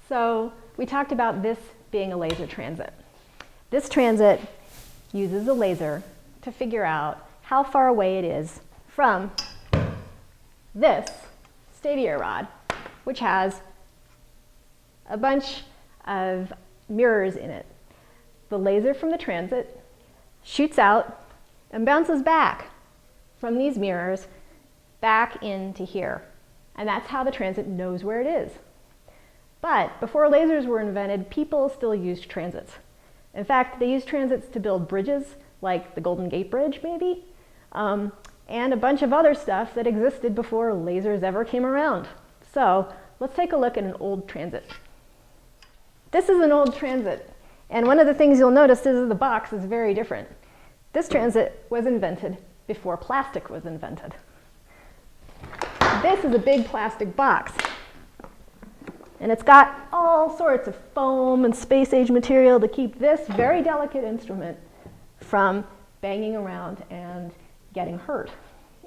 So we talked about this being a laser transit. This transit uses a laser to figure out how far away it is from this stadia rod, which has a bunch of mirrors in it. The laser from the transit shoots out and bounces back from these mirrors back into here. And that's how the transit knows where it is. But before lasers were invented, people still used transits. In fact, they used transits to build bridges, like the Golden Gate Bridge, maybe, and a bunch of other stuff that existed before lasers ever came around. So let's take a look at an old transit. This is an old transit, and one of the things you'll notice is the box is very different. This transit was invented before plastic was invented. This is a big plastic box, and it's got all sorts of foam and space-age material to keep this very delicate instrument from banging around and getting hurt.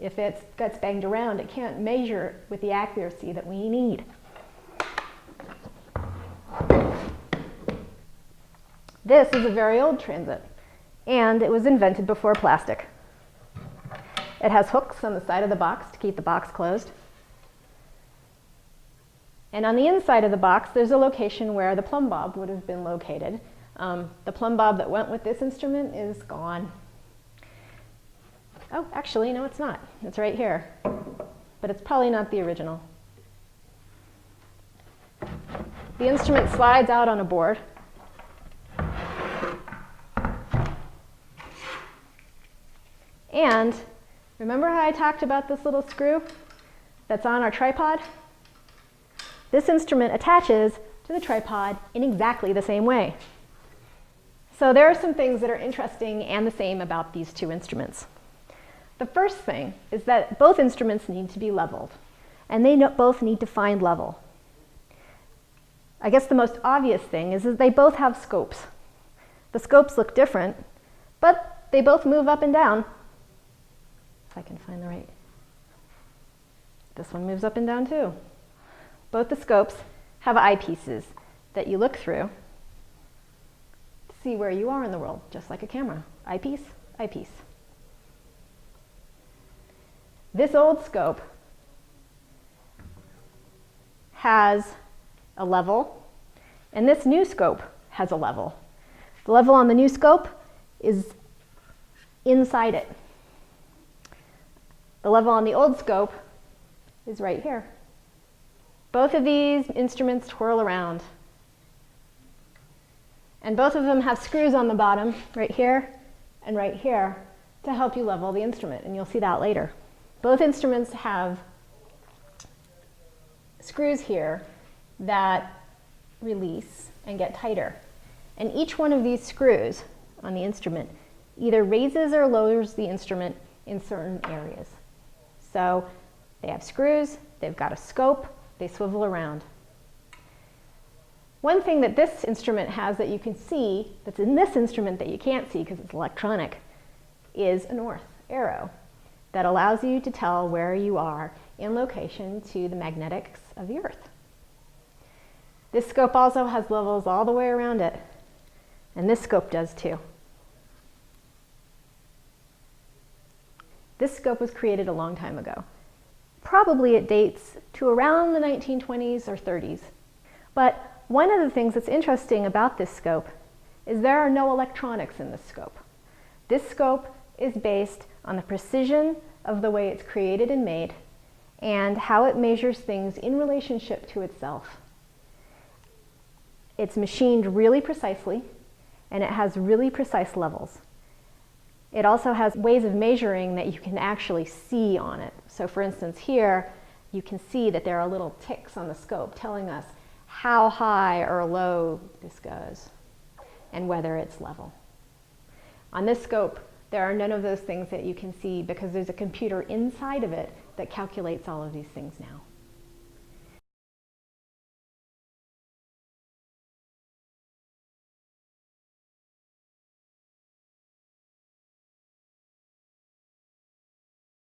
If it gets banged around, it can't measure with the accuracy that we need. This is a very old transit, and it was invented before plastic. It has hooks on the side of the box to keep the box closed. And on the inside of the box, there's a location where the plumb bob would have been located. The plumb bob that went with this instrument is gone. Oh, actually, no, it's not. It's right here. But it's probably not the original. The instrument slides out on a board. And remember how I talked about this little screw that's on our tripod? This instrument attaches to the tripod in exactly the same way. So there are some things that are interesting and the same about these two instruments. The first thing is that both instruments need to be leveled, and they both need to find level. I guess the most obvious thing is that they both have scopes. The scopes look different, but they both move up and down. If I can find the right. This one moves up and down too. Both the scopes have eyepieces that you look through to see where you are in the world, just like a camera. Eyepiece, eyepiece. This old scope has a level, and this new scope has a level. The level on the new scope is inside it. The level on the old scope is right here. Both of these instruments twirl around. And both of them have screws on the bottom, right here and right here, to help you level the instrument, and you'll see that later. Both instruments have screws here that release and get tighter. And each one of these screws on the instrument either raises or lowers the instrument in certain areas. So they have screws, they've got a scope, they swivel around. One thing that this instrument has that you can see, that's in this instrument that you can't see because it's electronic, is a north arrow that allows you to tell where you are in location to the magnetics of the Earth. This scope also has levels all the way around it, and this scope does too. This scope was created a long time ago. Probably it dates to around the 1920s or 30s. But one of the things that's interesting about this scope is there are no electronics in this scope. This scope is based on the precision of the way it's created and made and how it measures things in relationship to itself. It's machined really precisely, and it has really precise levels. It also has ways of measuring that you can actually see on it. So for instance, here you can see that there are little ticks on the scope telling us how high or low this goes and whether it's level. On this scope, there are none of those things that you can see because there's a computer inside of it that calculates all of these things now.